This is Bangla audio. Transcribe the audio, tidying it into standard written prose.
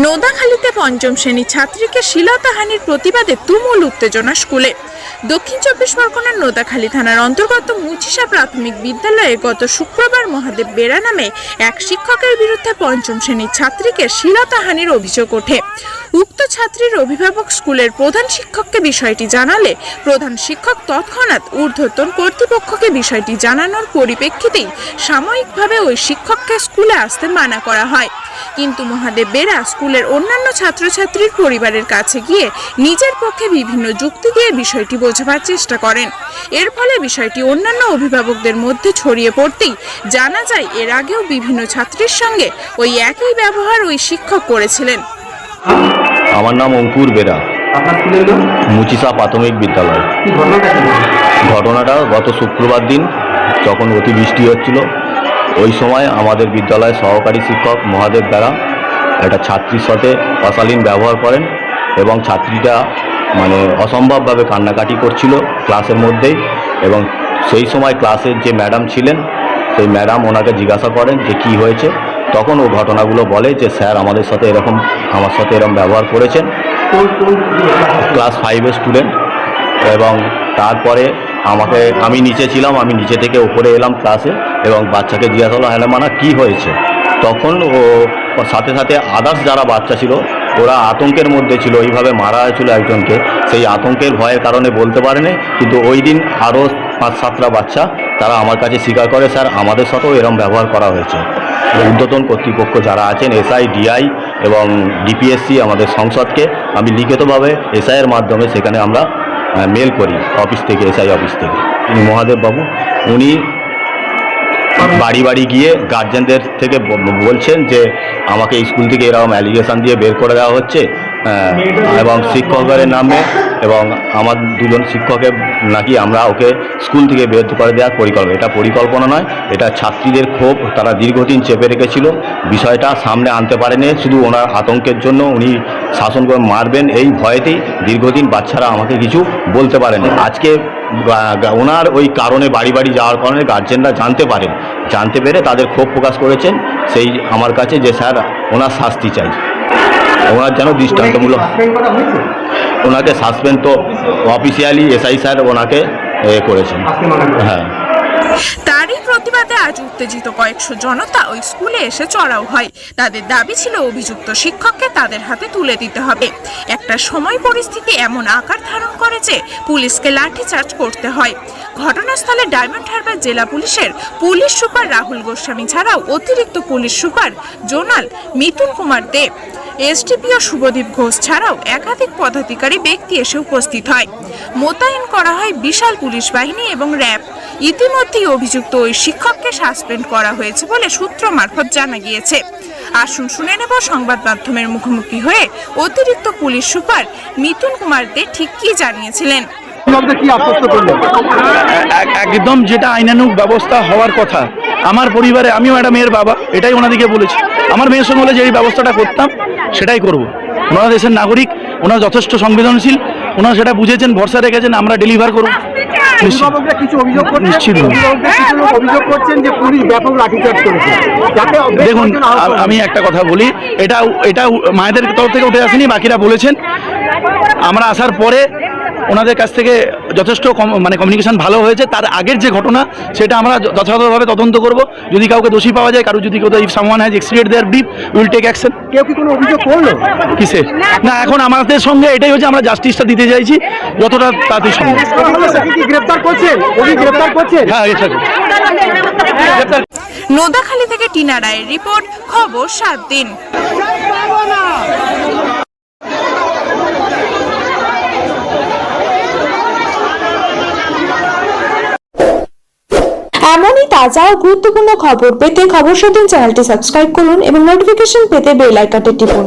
নোদাখালীতে পঞ্চম শ্রেণীর ছাত্রীকে শ্লীলতাহানির প্রতিবাদে তুমুল উত্তেজনা স্কুলে। দক্ষিণ চব্বিশ পরগনার নোদাখালী থানার অন্তর্গত মুচিসা প্রাথমিক বিদ্যালয়ে গত শুক্রবার মহাদেব বেরা নামে এক শিক্ষকের বিরুদ্ধে পঞ্চম শ্রেণীর ছাত্রীকে শ্লীলতাহানির অভিযোগ ওঠে। উক্ত ছাত্রীর অভিভাবক স্কুলের প্রধান শিক্ষককে বিষয়টি জানালে প্রধান শিক্ষক তৎক্ষণাৎ ঊর্ধ্বতন কর্তৃপক্ষকে বিষয়টি জানানোর পরিপ্রেক্ষিতেই সাময়িকভাবে ওই শিক্ষককে স্কুলে আসতে মানা করা হয়। কিন্তু মহাদেব বেরা স্কুলের অন্যান্য ছাত্রছাত্রীর পরিবারের কাছে গিয়ে নিজের পক্ষে বিভিন্ন যুক্তি দিয়ে বিষয়টি বোঝাবার চেষ্টা করেন। এর ফলে বিষয়টি অন্যান্য অভিভাবকদের মধ্যে ছড়িয়ে পড়তেই জানা যায় এর আগেও বিভিন্ন ছাত্রীর সঙ্গে ওই একই ব্যবহার ওই শিক্ষক করেছিলেন। আমার নাম অঙ্কুর বেরা, মুচিসা প্রাথমিক বিদ্যালয়। ঘটনাটা গত শুক্রবার দিন যখন অতিবৃষ্টি হচ্ছিল, ওই সময় আমাদের বিদ্যালয়ের সহকারী শিক্ষক মহাদেব বেরা একটা ছাত্রীর সাথে অশালীন ব্যবহার করেন এবং ছাত্রীটা অসম্ভবভাবে কান্নাকাটি করছিল ক্লাসের মধ্যেই। এবং সেই সময় ক্লাসের যে ম্যাডাম ছিলেন সেই ম্যাডাম ওনাকে জিজ্ঞাসা করেন যে কি হয়েছে। তখন ও ঘটনাগুলো বলে যে স্যার আমার সাথে এরকম ব্যবহার করেছেন। ক্লাস 5-এর স্টুডেন্ট। এবং তারপরে আমি নিচে ছিলাম, আমি নিচে থেকে উপরে এলাম ক্লাসে এবং বাচ্চাকে জিজ্ঞাসা হলো হ্যাঁ মানা কী হয়েছে। তখন ও সাথে সাথে আদার্স যারা বাচ্চা ছিল ওরা আতঙ্কের মধ্যে ছিল, ওইভাবে মারা হয়েছিল একজনকে। সেই আতঙ্কের ভয়ের কারণে বলতে পারেনি। কিন্তু ওই দিন আরও 5-7টা বাচ্চা তারা আমার কাছে স্বীকার করে স্যার আমাদের সাথেও এরকম ব্যবহার করা হয়েছে। ঊর্ধ্বতন কর্তৃপক্ষ যারা আছেন এসআই, ডিআই এবং ডিপিএসসি আমাদের সংসদকে আমি লিখিতভাবে এসআইয়ের মাধ্যমে সেখানে আমরা মেল করি অফিস থেকে, এসআই অফিস থেকে। মহাদেব বাবু উনি বাড়ি বাড়ি গিয়ে গার্জেনদের থেকে বলছেন যে আমাকে স্কুল থেকে এরকম অ্যালিগেশন দিয়ে বের করে দেওয়া হচ্ছে এবং শিক্ষকের নামে এবং আমার 2জন শিক্ষকের নাকি আমরা ওকে স্কুল থেকে বের করে দেওয়ার পরিকল্পনা। এটা পরিকল্পনা নয়, এটা ছাত্রীদের ক্ষোভ, তারা দীর্ঘদিন চেপে রেখেছিল। বিষয়টা সামনে আনতে পারেনি, শুধু ওনার আতঙ্কের জন্য উনি শাসন করে মারবেন এই ভয়েতেই দীর্ঘদিন বাচ্চারা আমাকে কিছু বলতে পারেনি। আজকে ওনার ওই কারণে বাড়ি বাড়ি যাওয়ার কারণে গার্জেনরা জানতে পেরে তাদের ক্ষোভ প্রকাশ করেছেন সেই আমার কাছে যে স্যার ওনার শাস্তি চাই, ওনার যেন দৃষ্টান্তমূলক। ওনাকে সাসপেন্ড তো অফিসিয়ালি এসআই স্যার ওনাকে করেছেন। হ্যাঁ, তারই প্রতিবাদে আজ উত্তেজিত কয়েকশো জনতা ওই স্কুলে এসে চড়াও হয়। তাদের দাবি ছিল অভিযুক্ত শিক্ষককে তাদের হাতে তুলে দিতে হবে। একটা সময় পরিস্থিতি এমন আকার ধারণ করে যে পুলিশকে লাঠিচার্জ করতে হয়। ঘটনাস্থলে ডায়মন্ড হারবার জেলা পুলিশের পুলিশ সুপার রাহুল গোস্বামী ছাড়াও অতিরিক্ত police super zonal Mitul Kumar Deb, SDPO Shubhadip Ghosh ছাড়াও একাধিক পদাধিকারী ব্যক্তি এসে উপস্থিত হয়। মোতায়েন করা হয় বিশাল পুলিশ বাহিনী এবং র্যাব। ইতিমধ্যেই অভিযুক্ত ওই শিক্ষককে সাসপেন্ড করা হয়েছে বলে সূত্র মারফত জানা গিয়েছে। আসুন শুনে নেব সংবাদ মাধ্যমের মুখোমুখি হয়ে অতিরিক্ত পুলিশ সুপার মিতুল কুমার দে ঠিক কি জানিয়েছিলেন। একদম যেটা আইনানুগ ব্যবস্থা হওয়ার কথা। আমার পরিবারে আমিও একটা মেয়ের বাবা, এটাই ওনাদেরকে বলেছি। আমার মেয়ের সঙ্গে যে এই ব্যবস্থাটা করতাম সেটাই করব। ওনারা দেশের নাগরিক, ওনারা যথেষ্ট সংবেদনশীল, ওনারা সেটা বুঝেছেন, ভরসা রেখেছেন, আমরা ডেলিভার করব। দেখুন আমি একটা কথা বলি, এটা মায়েদের তরফ থেকে উঠে আসেনি, বাকিরা বলেছেন। আমরা আসার পরে ওনাদের কাছ থেকে যথেষ্ট কমিউনিকেশন ভালো হয়েছে। তার আগের যে ঘটনা সেটা আমরা যথাযথভাবে তদন্ত করব। যদি কাউকে দোষী পাওয়া যায়, কারো যদি if someone has exceeded their brief will take action. কেউ কি কোনো অভিযোগ করলো কিসে? না, এখন আমাদের সঙ্গে এটাই হচ্ছে, আমরা জাস্টিসটা দিতে চাইছি যতটা তাড়াতাড়ি সম্ভব। হ্যাঁ, নোদাখালী থেকে টিনা রায়ের রিপোর্ট, খবর 7 দিন। এমনই তাজা ও গুরুত্বপূর্ণ খবর পেতে খবর 7 দিন চ্যানেলটি সাবস্ক্রাইব করুন এবং নোটিফিকেশন পেতে বেল আইকনটি টিপুন।